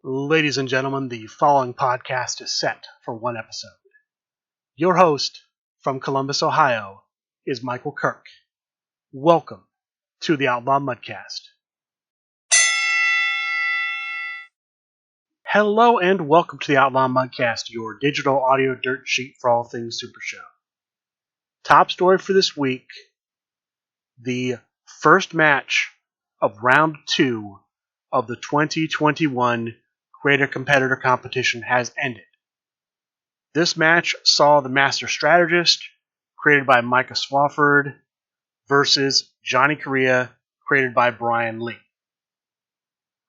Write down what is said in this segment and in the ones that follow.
Ladies and gentlemen, the following podcast is set for one episode. Your host from Columbus, Ohio, is Michael Kirk. Welcome to the Outlaw Mudcast. Hello and welcome to the Outlaw Mudcast, your digital audio dirt sheet for all things Super Show. Top story for this week, the first match of round 2 of the 2021 Creator Competitor Competition has ended. This match saw the Master Strategist, created by Micah Swafford, versus Johnny Correa, created by Brian Lee.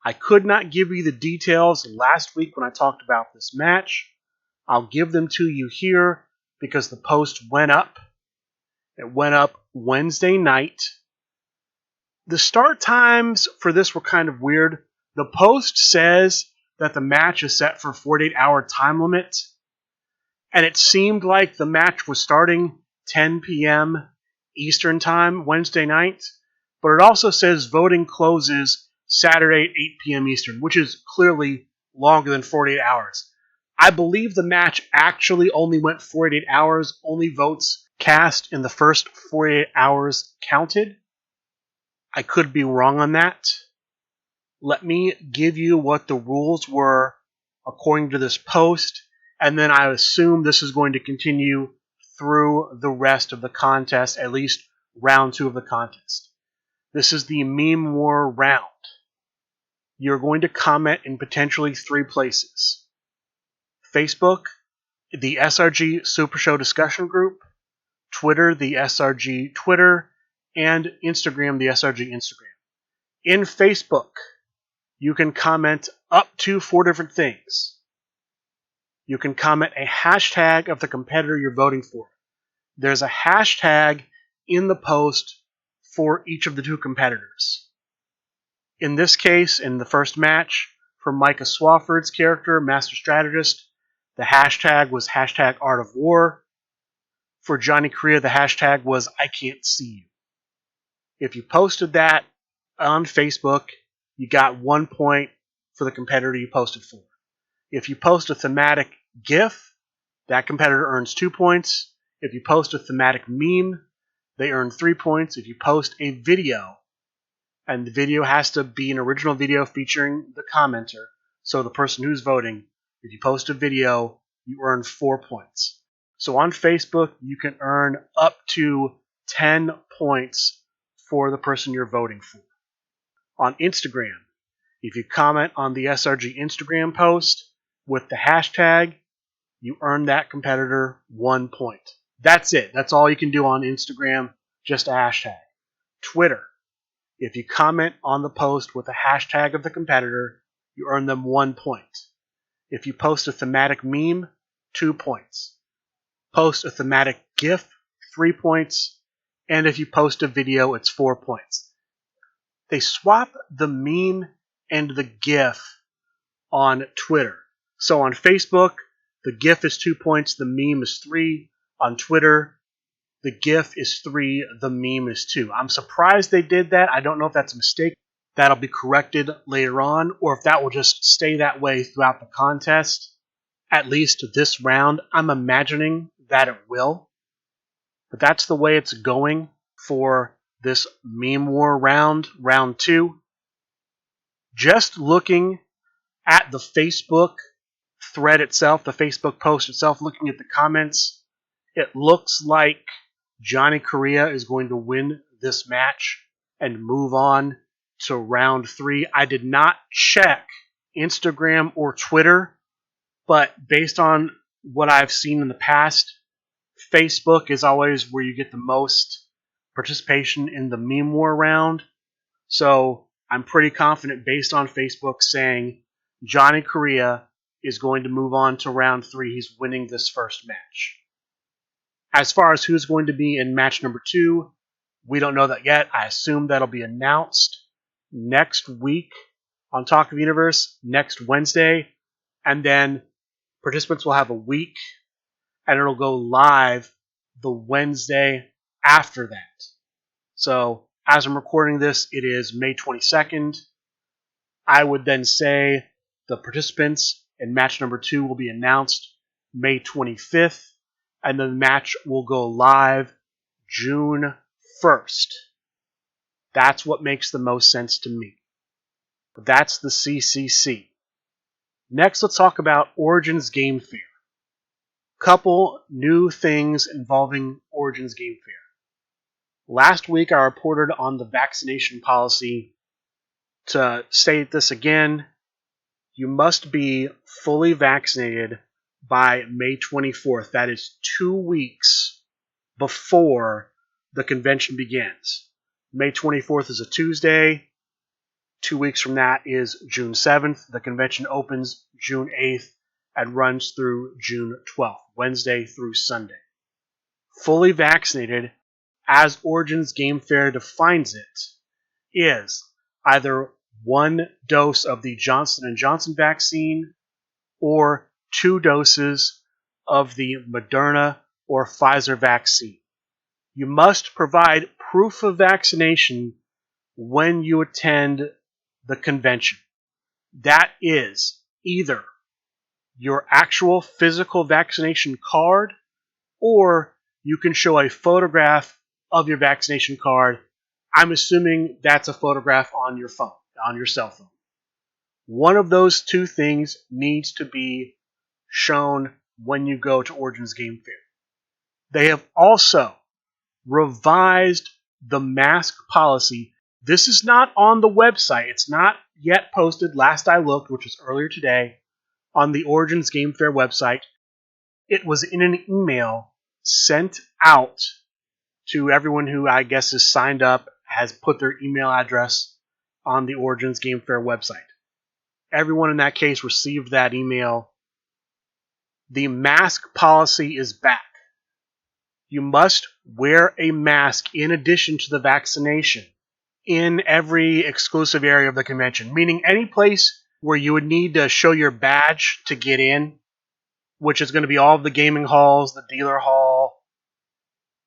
I could not give you the details last week when I talked about this match. I'll give them to you here because the post went up. It went up Wednesday night. The start times for this were kind of weird. The post says that the match is set for a 48-hour time limit, and it seemed like the match was starting 10 p.m. Eastern Time Wednesday night, but it also says voting closes Saturday at 8 p.m. Eastern, which is clearly longer than 48 hours. I believe the match actually only went 48 hours, only votes cast in the first 48 hours counted. I could be wrong on that. Let me give you what the rules were according to this post, and then I assume this is going to continue through the rest of the contest, at least round 2 of the contest. This is the Meme War round. You're going to comment in potentially 3 places. Facebook, the SRG Super Show discussion group, Twitter, the SRG Twitter, and Instagram, the SRG Instagram. In Facebook, you can comment up to 4 different things. You can comment a hashtag of the competitor you're voting for. There's a hashtag in the post for each of the 2 competitors. In this case, in the first match, for Micah Swafford's character, Master Strategist, the hashtag was hashtag Art of War. For Johnny Correa, the hashtag was I Can't See You. If you posted that on Facebook, you got 1 point for the competitor you posted for. If you post a thematic GIF, that competitor earns 2 points. If you post a thematic meme, they earn 3 points. If you post a video, and the video has to be an original video featuring the commenter, so the person who's voting, if you post a video, you earn 4 points. So on Facebook, you can earn up to 10 points for the person you're voting for. On Instagram, if you comment on the SRG Instagram post with the hashtag, you earn that competitor 1 point. That's it. That's all you can do on Instagram, just a hashtag. Twitter, if you comment on the post with the hashtag of the competitor, you earn them 1 point. If you post a thematic meme, 2 points. Post a thematic GIF, 3 points. And if you post a video, it's 4 points. They swap the meme and the GIF on Twitter. So on Facebook, the GIF is 2 points, the meme is 3. On Twitter, the GIF is 3, the meme is 2. I'm surprised they did that. I don't know if that's a mistake. That'll be corrected later on, or if that will just stay that way throughout the contest. At least this round, I'm imagining that it will. But that's the way it's going for this Meme War round 2. Just looking at the Facebook thread itself, the Facebook post itself, looking at the comments, it looks like Johnny Correa is going to win this match and move on to round 3. I did not check Instagram or Twitter, but based on what I've seen in the past, Facebook is always where you get the most participation in the Meme War round. So I'm pretty confident based on Facebook saying Johnny Correa is going to move on to round 3. He's winning this first match. As far as who's going to be in match number 2, we don't know that yet. I assume that'll be announced next week on Talk of the Universe, next Wednesday. And then participants will have a week, and it'll go live the Wednesday after that. So as I'm recording this, it is May 22nd. I would then say The participants in match number 2 will be announced May 25th, and the match will go live June 1st. That's what makes the most sense to me. But that's the CCC. Next, let's talk about Origins Game Fair. Couple new things involving Origins Game Fair. Last week, I reported on the vaccination policy. To state this again, you must be fully vaccinated by May 24th. That is 2 weeks before the convention begins. May 24th is a Tuesday. 2 weeks from that is June 7th. The convention opens June 8th and runs through June 12th, Wednesday through Sunday. Fully vaccinated, as Origins Game Fair defines it, is either 1 dose of the Johnson & Johnson vaccine or 2 doses of the Moderna or Pfizer vaccine. You must provide proof of vaccination when you attend the convention. That is either your actual physical vaccination card, or you can show a photograph of your vaccination card. I'm assuming that's a photograph on your phone, on your cell phone. One of those 2 things needs to be shown when you go to Origins Game Fair. They have also revised the mask policy. This is not on the website. It's not yet posted. Last I looked, which was earlier today, on the Origins Game Fair website. It was in an email sent out to everyone who I guess is signed up, has put their email address on the Origins Game Fair website. Everyone in that case received that email. The mask policy is back. You must wear a mask in addition to the vaccination in every exclusive area of the convention, meaning any place where you would need to show your badge to get in, which is going to be all of the gaming halls, the dealer hall,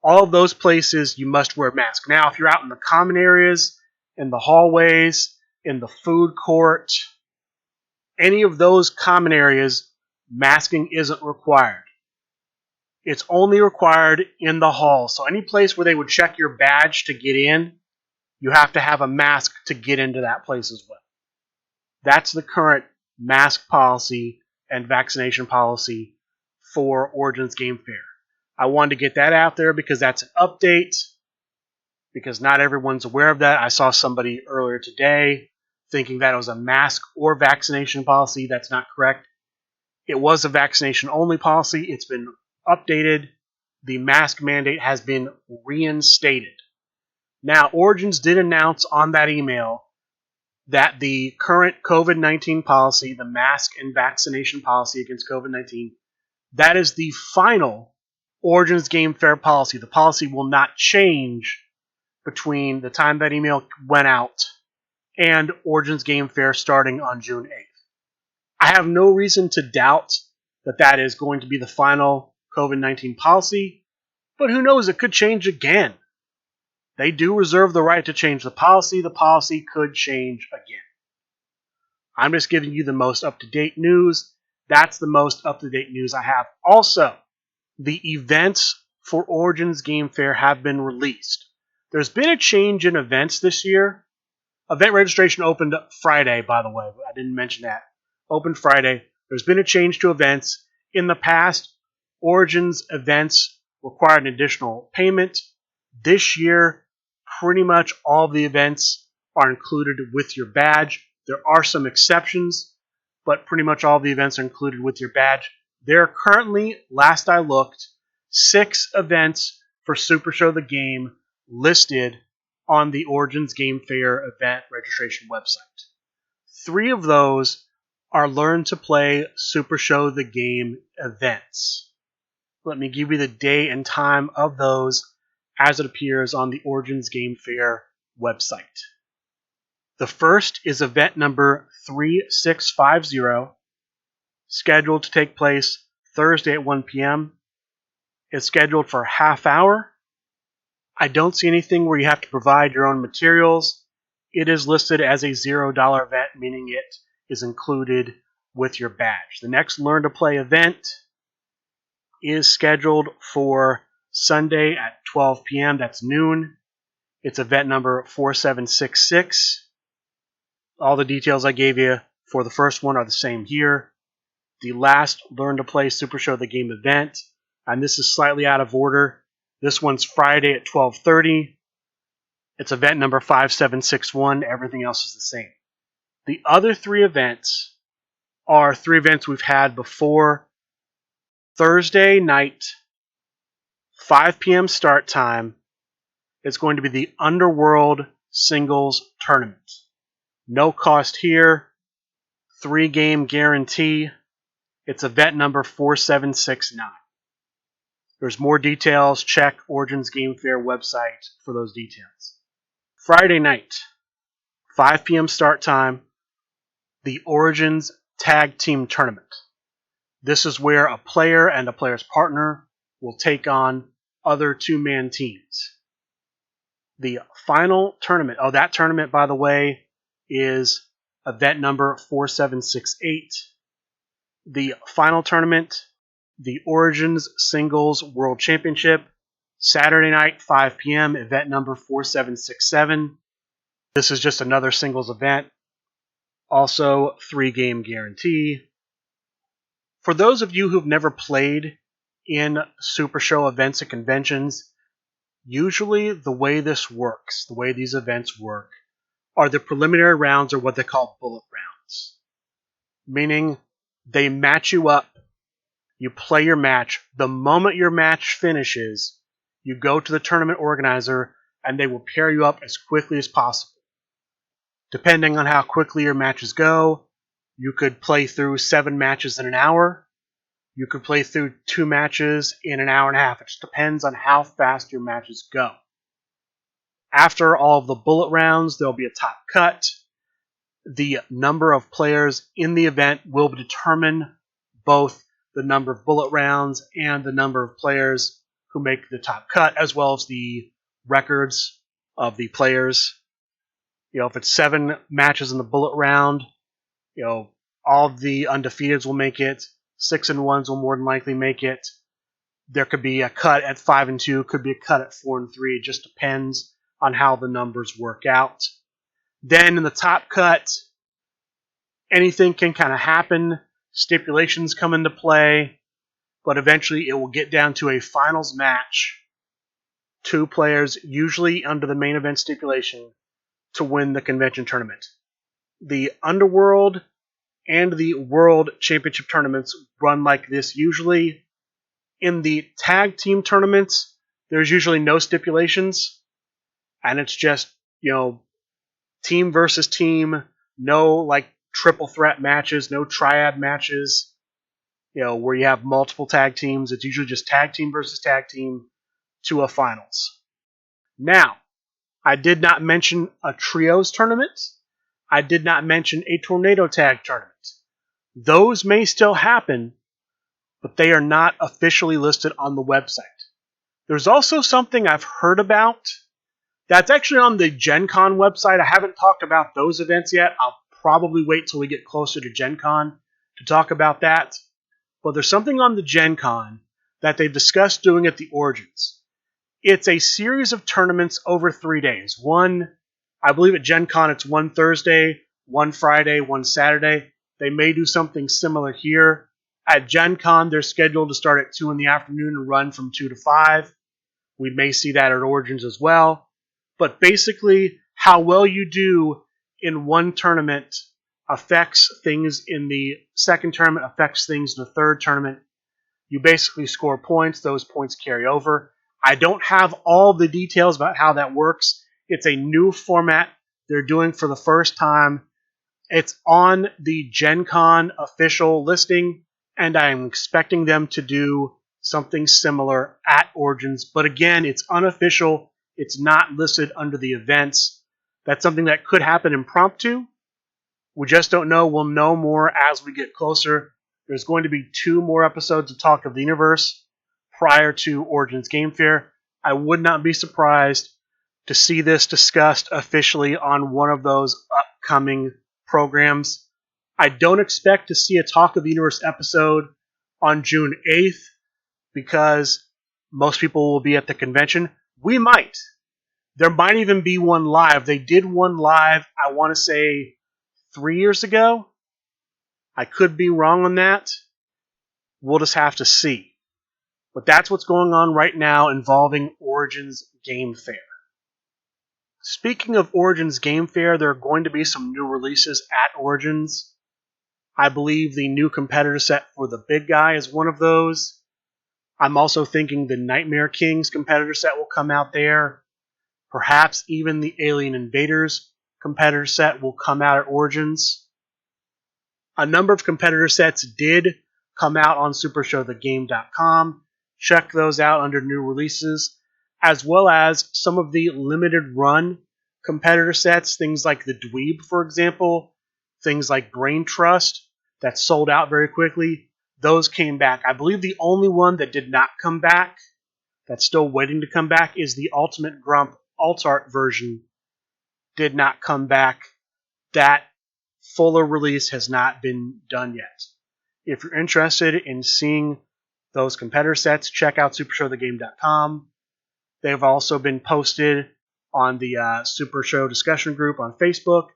all of those places you must wear a mask. Now, if you're out in the common areas, in the hallways, in the food court, any of those common areas, masking isn't required. It's only required in the hall. So any place where they would check your badge to get in, you have to have a mask to get into that place as well. That's the current mask policy and vaccination policy for Origins Game Fair. I wanted to get that out there because that's an update, because not everyone's aware of that. I saw somebody earlier today thinking that it was a mask or vaccination policy. That's not correct. It was a vaccination-only policy. It's been updated. The mask mandate has been reinstated. Now, Origins did announce on that email that the current COVID-19 policy, the mask and vaccination policy against COVID-19, that is the final Origins Game Fair policy. The policy will not change between the time that email went out and Origins Game Fair starting on June 8th. I have no reason to doubt that that is going to be the final COVID-19 policy, but who knows, it could change again. They do reserve the right to change the policy. The policy could change again. I'm just giving you the most up-to-date news. That's the most up-to-date news I have. Also, the events for Origins Game Fair have been released. There's been a change in events this year. Event registration opened Friday, by the way. I didn't mention that. Opened Friday. There's been a change to events. In the past, Origins events required an additional payment. This year, pretty much all of the events are included with your badge. There are some exceptions, but pretty much all the events are included with your badge. There are currently, last I looked, 6 events for Super Show the Game listed on the Origins Game Fair event registration website. 3 of those are Learn to Play Super Show the Game events. Let me give you the day and time of those as it appears on the Origins Game Fair website. The first is event number 3650, scheduled to take place Thursday at 1 p.m. It's scheduled for a half hour. I don't see anything where you have to provide your own materials. It is listed as a $0 event, meaning it is included with your badge. The next Learn to Play event is scheduled for Sunday at 12 p.m. That's noon. It's event number 4766. All the details I gave you for the first one are the same here. The last Learn to Play Super Show the Game event, and this is slightly out of order. This one's Friday at 12:30. It's event number 5761. Everything else is the same. The other three events are three events we've had before. Thursday night, 5 p.m. start time, is going to be the Underworld Singles Tournament. No cost here. 3-game guarantee. It's event number 4769. There's more details. Check Origins Game Fair website for those details. Friday night, 5 p.m. start time, the Origins Tag Team Tournament. This is where a player and a player's partner will take on other two-man teams. The final tournament, that tournament, by the way, is event number 4768. The final tournament, the Origins Singles World Championship, Saturday night, 5 p.m., event number 4767. This is just another singles event. Also, 3-game guarantee. For those of you who've never played in Super Show events and conventions, usually the way this works, the way these events work, are the preliminary rounds are what they call bullet rounds. Meaning, they match you up, you play your match. The moment your match finishes, you go to the tournament organizer and they will pair you up as quickly as possible. Depending on how quickly your matches go, you could play through 7 matches in an hour. You could play through 2 matches in an hour and a half. It just depends on how fast your matches go. After all of the bullet rounds, there'll be a top cut. The number of players in the event will determine both the number of bullet rounds and the number of players who make the top cut, as well as the records of the players. If it's 7 matches in the bullet round, all of the undefeateds will make it. 6-1s will more than likely make it. There could be a cut at 5-2, could be a cut at 4-3. It just depends on how the numbers work out. Then in the top cut, anything can kind of happen. Stipulations come into play, but eventually it will get down to a finals match. 2 players, usually under the main event stipulation, to win the convention tournament. The Underworld and the World Championship tournaments run like this usually. In the tag team tournaments, there's usually no stipulations, and it's just, team versus team, no triple threat matches, no triad matches, where you have multiple tag teams. It's usually just tag team versus tag team to a finals. Now, I did not mention a trios tournament. I did not mention a tornado tag tournament. Those may still happen, but they are not officially listed on the website. There's also something I've heard about that's actually on the Gen Con website. I haven't talked about those events yet. I'll probably wait till we get closer to Gen Con to talk about that. But there's something on the Gen Con that they've discussed doing at the Origins. It's a series of tournaments over 3 days. One, I believe at Gen Con it's one Thursday, one Friday, one Saturday. They may do something similar here. At Gen Con, they're scheduled to start at 2 in the afternoon and run from 2 to 5. We may see that at Origins as well. But basically, how well you do in one tournament affects things in the second tournament, affects things in the third tournament. You basically score points. Those points carry over. I don't have all the details about how that works. It's a new format they're doing for the first time. It's on the Gen Con official listing, and I'm expecting them to do something similar at Origins. But again, it's unofficial. It's not listed under the events. That's something that could happen impromptu. We just don't know. We'll know more as we get closer. There's going to be 2 more episodes of Talk of the Universe prior to Origins Game Fair. I would not be surprised to see this discussed officially on one of those upcoming programs. I don't expect to see a Talk of the Universe episode on June 8th because most people will be at the convention. We might. There might even be one live. They did one live, I want to say, 3 years ago. I could be wrong on that. We'll just have to see. But that's what's going on right now involving Origins Game Fair. Speaking of Origins Game Fair, there are going to be some new releases at Origins. I believe the new competitor set for the big guy is one of those. I'm also thinking the Nightmare Kings competitor set will come out there. Perhaps even the Alien Invaders competitor set will come out at Origins. A number of competitor sets did come out on SuperShowTheGame.com. Check those out under new releases, as well as some of the limited run competitor sets, things like the Dweeb, for example, things like Brain Trust, that sold out very quickly. Those came back. I believe the only one that did not come back, that's still waiting to come back, is the Ultimate Grump alt art version. Did not come back. That fuller release has not been done yet. If you're interested in seeing those competitor sets, check out SuperShowTheGame.com. They've also been posted on the Super Show discussion group on Facebook.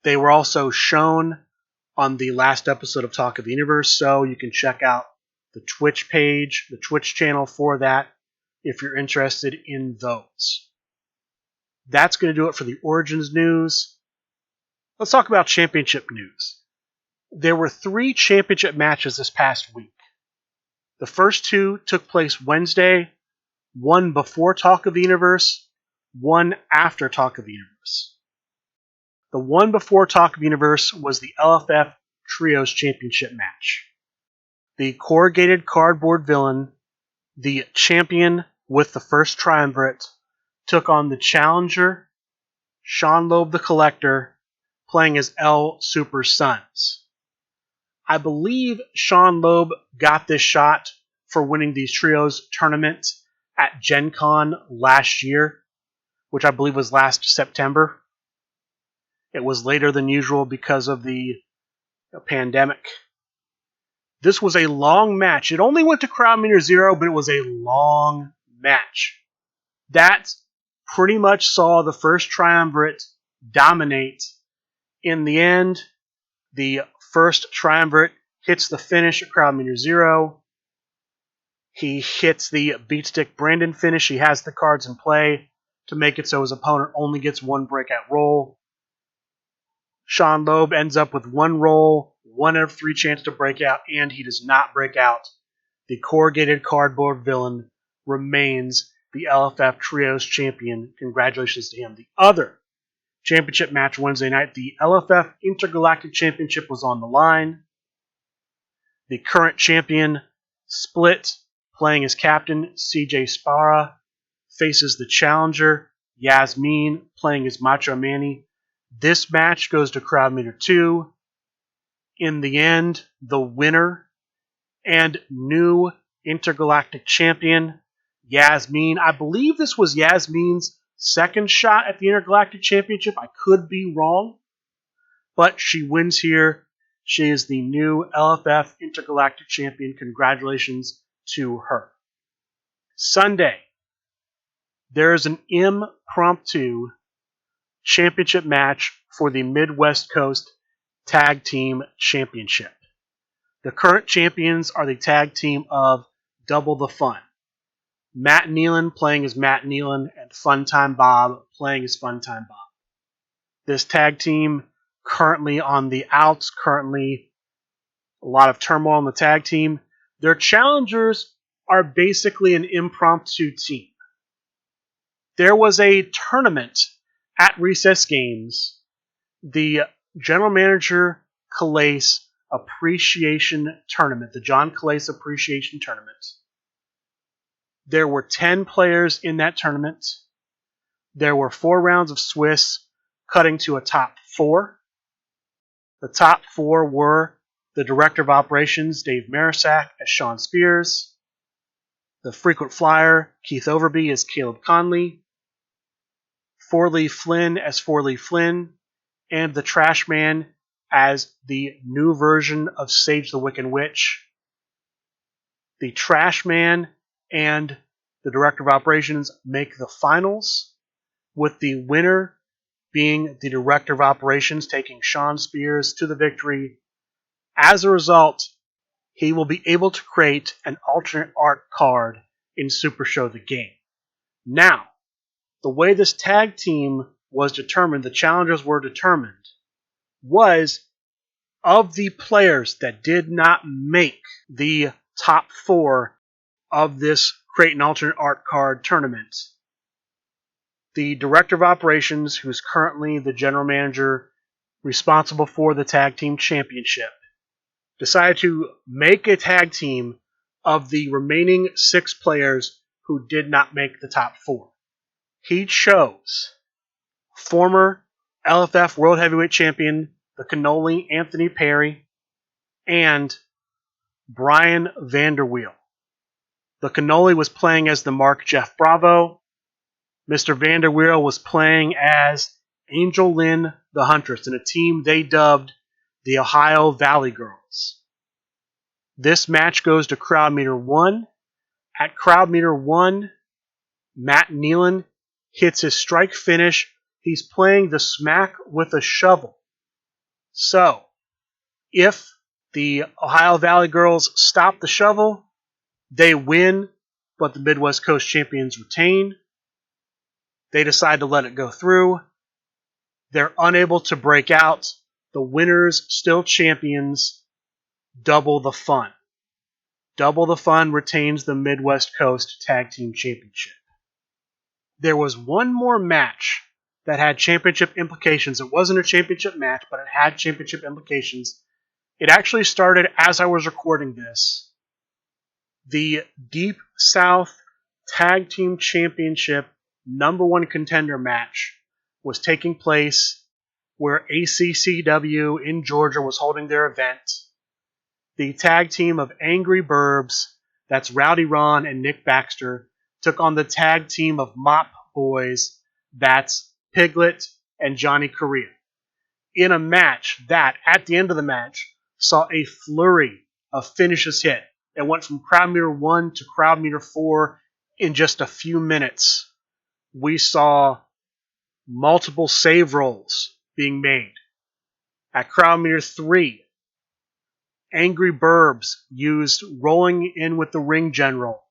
They were also shown on the last episode of Talk of the Universe, so you can check out the Twitch page, the Twitch channel for that, if you're interested in those. That's going to do it for the Origins news. Let's talk about championship news. There were 3 championship matches this past week. The first 2 took place Wednesday, one before Talk of the Universe, one after Talk of the Universe. The one before Talk of the Universe was the LFF Trios Championship match. The corrugated cardboard villain, the champion with the first triumvirate, took on the challenger, Sean Loeb the Collector, playing as L Super Sons. I believe Sean Loeb got this shot for winning the Trios tournament at Gen Con last year, which I believe was last September. It was later than usual because of the pandemic. This was a long match. It only went to crowd meter 0, but it was a long match. That pretty much saw the first triumvirate dominate. In the end, the first triumvirate hits the finish at crowd meter 0. He hits the Beatstick Brandon finish. He has the cards in play to make it so his opponent only gets one breakout roll. Sean Loeb ends up with one roll, 1 out of 3 chance to break out, and he does not break out. The corrugated cardboard villain remains the LFF Trios champion. Congratulations to him. The other championship match Wednesday night, the LFF Intergalactic Championship was on the line. The current champion, Split, playing as captain CJ Spara, faces the challenger, Yasmin, playing as Macho Manny. This match goes to crowd meter 2. In the end, the winner and new intergalactic champion, Yasmin. I believe this was Yasmin's second shot at the Intergalactic Championship. I could be wrong, but she wins here. She is the new LFF Intergalactic Champion. Congratulations to her. Sunday, there is an impromptu championship match for the Midwest Coast Tag Team Championship. The current champions are the tag team of Double the Fun. Matt Nealon playing as Matt Nealon and Funtime Bob playing as Funtime Bob. This tag team currently on the outs, currently a lot of turmoil in the tag team. Their challengers are basically an impromptu team. There was a tournament at Recess Games, the General Manager Calais Appreciation Tournament, the John Calais Appreciation Tournament. There were 10 players in that tournament. There were 4 rounds of Swiss, cutting to a top 4. The top 4 were the Director of Operations, Dave Marisak, as Sean Spears, the Frequent Flyer, Keith Overby, as Caleb Conley, Forley Flynn as Forley Flynn, and the Trash Man, as the new version of Sage the Wicked Witch. The Trash Man and the Director of Operations make the finals, with the winner being the Director of Operations taking Sean Spears to the victory. As a result, he will be able to create an alternate art card in Super Show the game. Now, the way this tag team was determined, the challengers were determined, was of the players that did not make the top 4 of this Create an Alternate Art Card tournament. The Director of Operations, who's currently the General Manager responsible for the Tag Team Championship, decided to make a tag team of the remaining 6 players who did not make the top 4. He chose former LFF World Heavyweight Champion, the Cannoli Anthony Perry, and Brian Vanderweel. The Cannoli was playing as the Mark Jeff Bravo. Mr. Vanderweel was playing as Angel Lynn the Huntress in a team they dubbed the Ohio Valley Girls. This match goes to Crowd Meter 1. At Crowd Meter 1, Matt Nealon hits his strike finish. He's playing the smack with a shovel. So, if the Ohio Valley Girls stop the shovel, they win, but the Midwest Coast champions retain. They decide to let it go through. They're unable to break out. The winners, still champions, double the fun. Double the Fun retains the Midwest Coast Tag Team Championship. There was one more match that had championship implications. It wasn't a championship match, but it had championship implications. It actually started as I was recording this. The Deep South Tag Team Championship #1 contender match was taking place where ACCW in Georgia was holding their event. The tag team of Angry Burbs, that's Rowdy Ron and Nick Baxter, took on the tag team of Mop Boys, that's Piglet and Johnny Correa, in a match that, at the end of the match, saw a flurry of finishes hit. It went from Crowd Meter 1 to Crowd Meter 4 in just a few minutes. We saw multiple save rolls being made. At Crowd Meter 3, Angry Burbs used rolling in with the ring general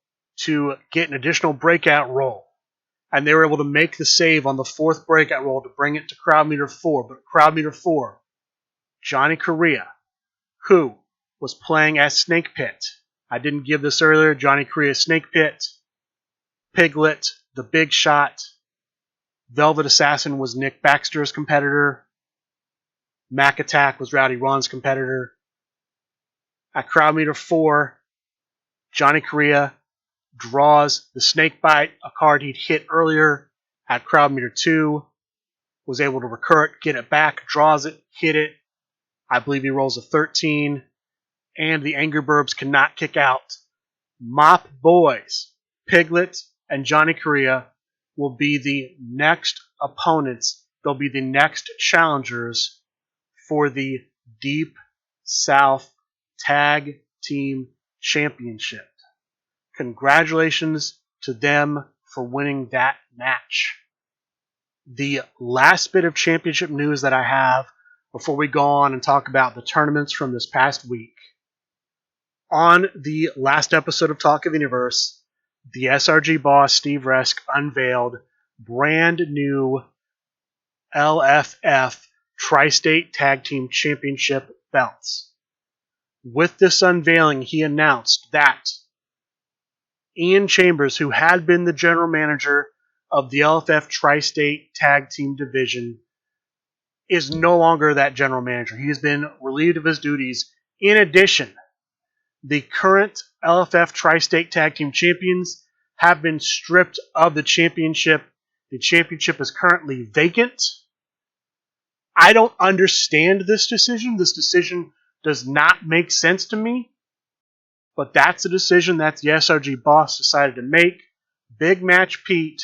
to get an additional breakout roll. And they were able to make the save on the 4th breakout roll to bring it to Crowd Meter 4. But Crowd Meter 4, Johnny Correa, who was playing as Snake Pit. I didn't give this earlier. Johnny Correa, Snake Pit. Piglet, the Big Shot. Velvet Assassin was Nick Baxter's competitor. Mac Attack was Rowdy Ron's competitor. At Crowd Meter 4, Johnny Correa draws the Snake Bite, a card he'd hit earlier. At Crowd Meter 2, was able to recur it, get it back, draws it, hit it. I believe he rolls a 13. And the Angry Burbs cannot kick out. Mop Boys, Piglet, and Johnny Correa will be the next opponents. They'll be the next challengers for the Deep South Tag Team Championship. Congratulations to them for winning that match. The last bit of championship news that I have before we go on and talk about the tournaments from this past week. On the last episode of Talk of the Universe, the SRG boss Steve Resk unveiled brand new LFF Tri-State Tag Team Championship belts. With this unveiling, he announced that Ian Chambers, who had been the general manager of the LFF Tri-State Tag Team Division, is no longer that general manager. He has been relieved of his duties. In addition, the current LFF Tri-State Tag Team Champions have been stripped of the championship. The championship is currently vacant. I don't understand this decision. This decision does not make sense to me. But that's a decision that the SRG boss decided to make. Big Match Pete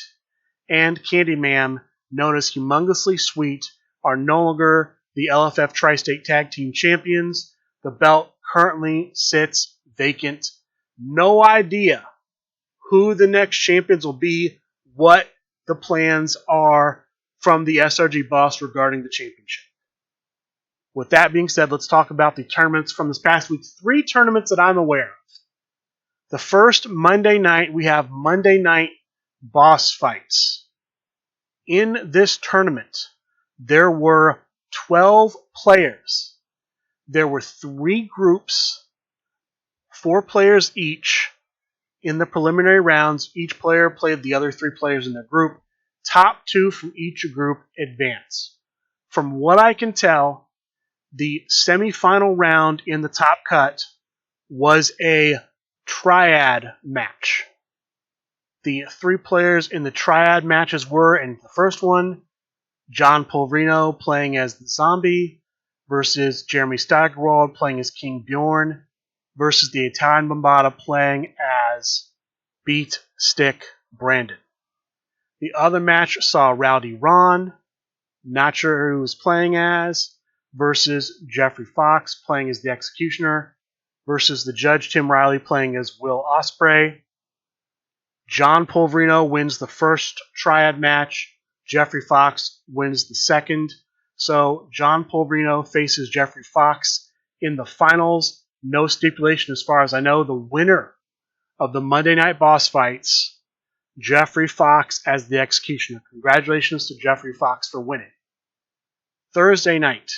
and Candyman, known as Humongously Sweet, are no longer the LFF Tri-State Tag Team Champions. The belt currently sits vacant. No idea who the next champions will be, what the plans are from the SRG boss regarding the championship. With that being said, let's talk about the tournaments from this past week. 3 tournaments that I'm aware of. The first Monday night, we have Monday night boss fights. In this tournament, there were 12 players. There were 3 groups, 4 players each. In the preliminary rounds, each player played the other 3 players in their group. Top 2 from each group advance. From what I can tell, the semifinal round in the top cut was a triad match. The 3 players in the triad matches were, in the first one, John Pulverino playing as the Zombie versus Jeremy Steigerwald playing as King Bjorn versus the Italian Bombata playing as Beat Stick Brandon. The other match saw Rowdy Ron, not sure who he was playing as, versus Jeffrey Fox playing as the Executioner versus the Judge Tim Riley playing as Will Ospreay. John Pulverino wins the first triad match. Jeffrey Fox wins the second. So John Pulverino faces Jeffrey Fox in the finals. No stipulation as far as I know. The winner of the Monday Night Boss fights, Jeffrey Fox as the Executioner. Congratulations to Jeffrey Fox for winning. Thursday night,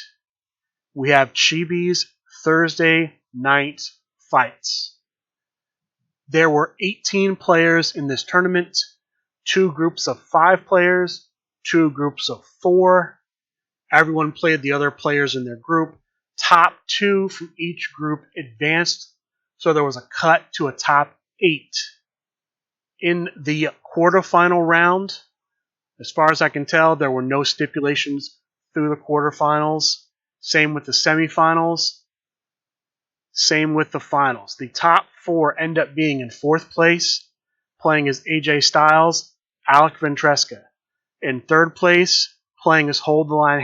we have Chibi's Thursday night fights. There were 18 players in this tournament, 2 groups of 5 players, 2 groups of 4. Everyone played the other players in their group. Top 2 from each group advanced, so there was a cut to a top 8. In the quarterfinal round, as far as I can tell, there were no stipulations through the quarterfinals. Same with the semifinals. Same with the finals. The top 4 end up being in 4th place, playing as AJ Styles, Alec Ventresca. In 3rd place, playing as Hold the Line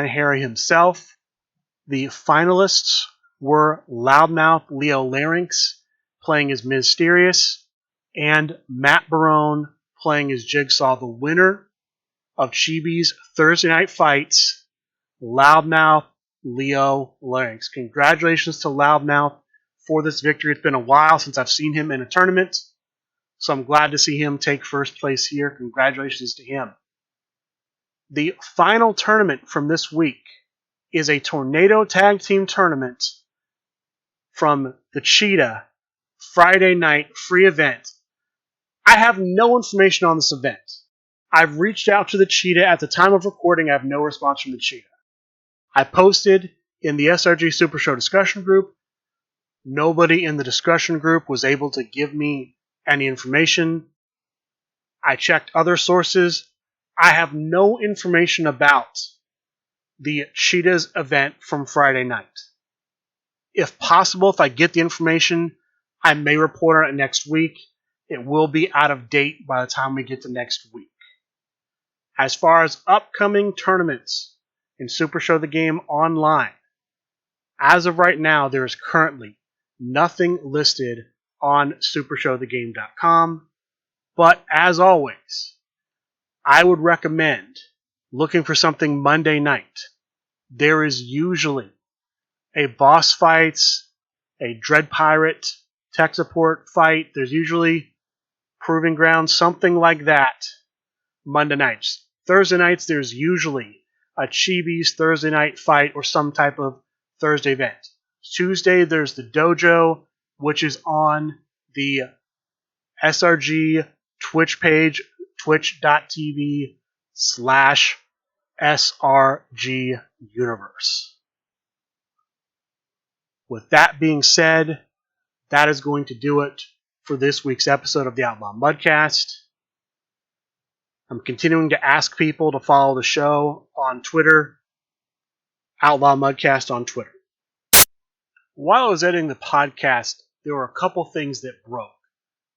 Harry himself. The finalists were Loudmouth Leo Larynx, playing as Mysterious, and Matt Barone, playing as Jigsaw. The winner of Chibi's Thursday night fights, Loudmouth Leo Larynx. Congratulations to Loudmouth for this victory. It's been a while since I've seen him in a tournament, so I'm glad to see him take first place here. Congratulations to him. The final tournament from this week is a Tornado Tag Team Tournament from the Cheetah Friday night free event. I have no information on this event. I've reached out to the Cheetah. At the time of recording, I have no response from the Cheetah. I posted in the SRG Super Show discussion group. Nobody in the discussion group was able to give me any information. I checked other sources. I have no information about the Cheetah's event from Friday night. If possible, if I get the information, I may report on it next week. It will be out of date by the time we get to next week. As far as upcoming tournaments in Super Show the Game Online, as of right now, there is currently nothing listed on supershowthegame.com. But as always, I would recommend looking for something Monday night. There is usually a boss fights, a Dread Pirate tech support fight. There's usually Proving Ground, something like that Monday nights. Thursday nights, there's usually a Chibi's Thursday night fight or some type of Thursday event. Tuesday, there's the Dojo, which is on the SRG Twitch page, twitch.tv/SRG Universe. With that being said, that is going to do it for this week's episode of the Outlaw Mudcast. I'm continuing to ask people to follow the show on Twitter, Outlaw Mudcast on Twitter. While I was editing the podcast, there were a couple things that broke.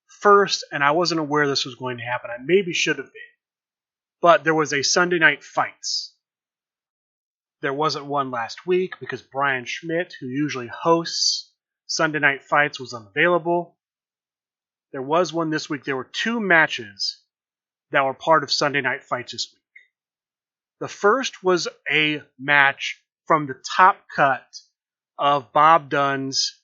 First, and I wasn't aware this was going to happen, I maybe should have been, but there was a Sunday Night Fights. There wasn't one last week because Brian Schmidt, who usually hosts Sunday Night Fights, was unavailable. There was one this week. There were 2 matches that were part of Sunday Night Fights this week. The first was a match from the top cut of Bob Dunn's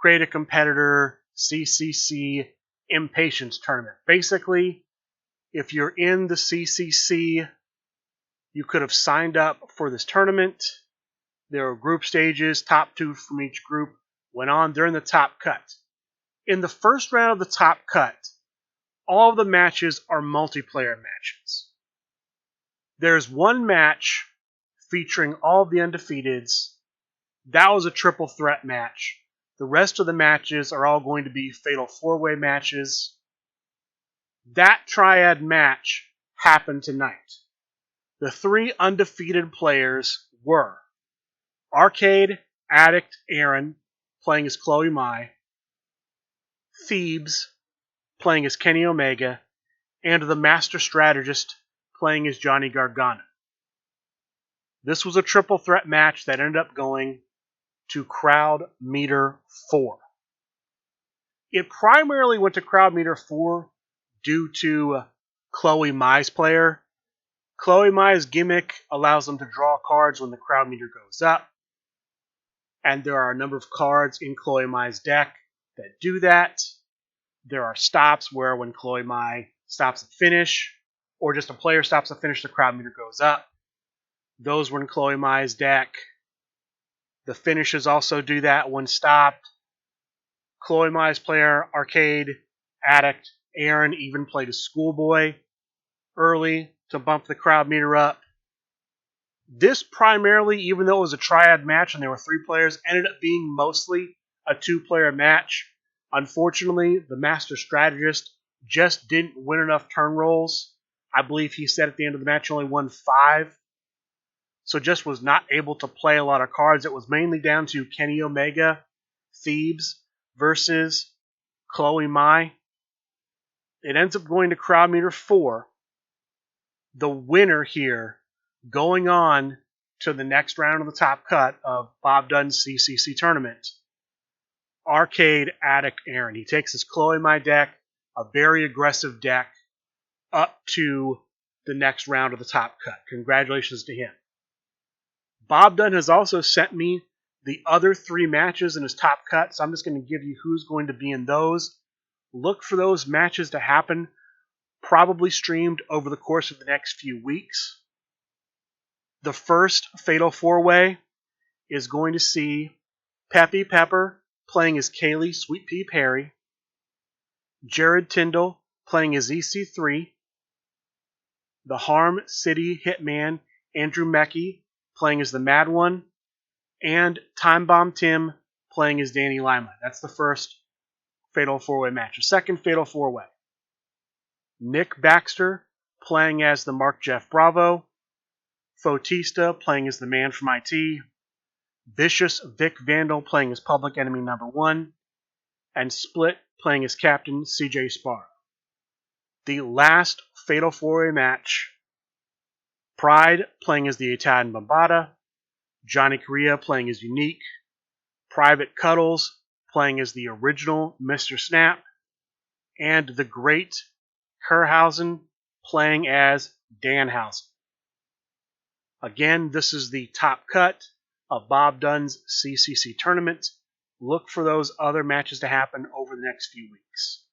Create a Competitor CCC Impatience Tournament. Basically, if you're in the CCC, you could have signed up for this tournament. There were group stages, top 2 from each group went on during the top cut. In the first round of the top cut, all of the matches are multiplayer matches. There's one match featuring all of the undefeateds. That was a triple threat match. The rest of the matches are all going to be fatal 4-way matches. That triad match happened tonight. The 3 undefeated players were Arcade Addict Aaron, playing as Chloe Mai, Thebes, playing as Kenny Omega, and the Master Strategist, playing as Johnny Gargano. This was a triple threat match that ended up going to Crowd Meter 4. It primarily went to Crowd Meter 4 due to Chloe Mai's player. Chloe Mai's gimmick allows them to draw cards when the crowd meter goes up. And there are a number of cards in Chloe Mai's deck that do that. There are stops where when Chloe Mai stops a finish, or just a player stops a finish, the crowd meter goes up. Those were in Chloe Mai's deck. The finishes also do that when stopped. Chloe Mai's player, Arcade Addict Aaron, even played a schoolboy early to bump the crowd meter up. This primarily, even though it was a triad match and there were 3 players, ended up being mostly a 2-player match. Unfortunately, the Master Strategist just didn't win enough turn rolls. I believe he said at the end of the match he only won 5. So just was not able to play a lot of cards. It was mainly down to Kenny Omega, Thebes, versus Chloe Mai. It ends up going to Crowd Meter 4. The winner here going on to the next round of the top cut of Bob Dunn's CCC tournament, Arcade Addict Aaron. He takes his Chloe Mai deck, a very aggressive deck, up to the next round of the top cut. Congratulations to him. Bob Dunn has also sent me the other 3 matches in his top cut, so I'm just going to give you who's going to be in those. Look for those matches to happen, probably streamed over the course of the next few weeks. The first Fatal 4-Way is going to see Peppy Pepper playing as Kaylee Sweet Pea Perry, Jared Tyndall playing as EC3, the Harm City Hitman Andrew Mackey playing as the Mad One, and Time Bomb Tim playing as Danny Limelight. That's the first Fatal 4-Way match. The second Fatal 4-Way, Nick Baxter playing as the Mark Jeff Bravo, Fotista playing as the Man from IT, Vicious Vic Vandal playing as Public Enemy Number 1, and Split playing as Captain CJ Sparrow. The last Fatal 4-Way match, Pride playing as the Italian Bombata, Johnny Correa playing as Unique, Private Cuddles playing as the original Mr. Snap, and the Great Kerhausen playing as Danhausen. Again, this is the top cut of Bob Dunn's CCC tournament. Look for those other matches to happen over the next few weeks.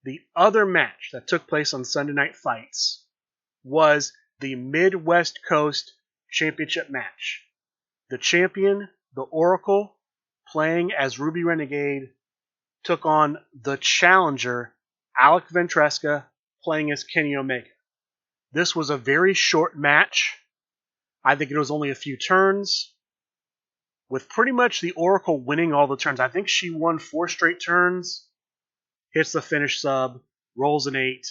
The other match that took place on Sunday Night Fights was the Midwest Coast Championship match. The champion, the Oracle, playing as Ruby Renegade, took on the challenger, Alec Ventresca, playing as Kenny Omega. This was a very short match. I think it was only a few turns, with pretty much the Oracle winning all the turns. I think she won 4 straight turns, hits the finish sub, rolls an 8,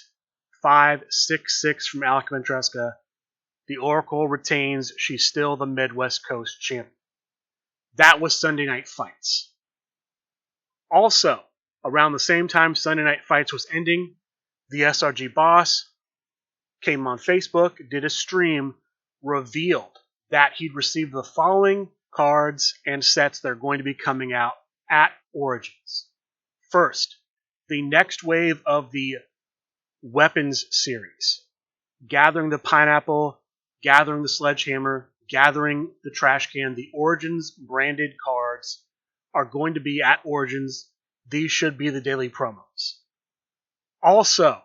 5, 6, 6 from Alec Ventresca. The Oracle retains. She's still the Midwest Coast champion. That was Sunday Night Fights. Also, around the same time Sunday Night Fights was ending, the SRG boss came on Facebook, did a stream, revealed that he'd received the following cards and sets that are going to be coming out at Origins. First, the next wave of the Weapons series. Gathering the Pineapple, Gathering the Sledgehammer, Gathering the Trash Can. The Origins branded cards are going to be at Origins. These should be the daily promos. Also,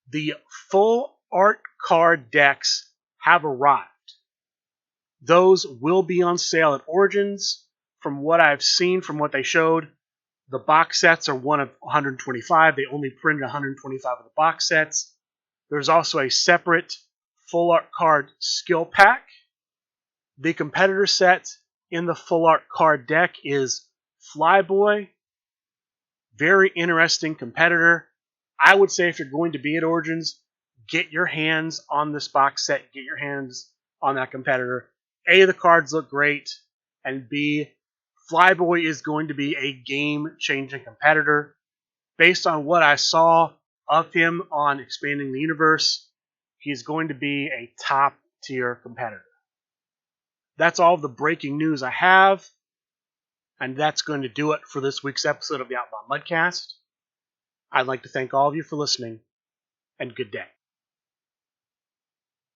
the full art card decks have arrived. Those will be on sale at Origins. From what I've seen, from what they showed, the box sets are one of 125. They only printed 125 of the box sets. There's also a separate full art card skill pack. The competitor set in the full art card deck is Flyboy. Very interesting competitor. I would say if you're going to be at Origins, get your hands on this box set. Get your hands on that competitor. A, the cards look great, and B, Flyboy is going to be a game-changing competitor. Based on what I saw of him on Expanding the Universe, he's going to be a top-tier competitor. That's all the breaking news I have, and that's going to do it for this week's episode of the Outlaw Mudcast. I'd like to thank all of you for listening, and good day.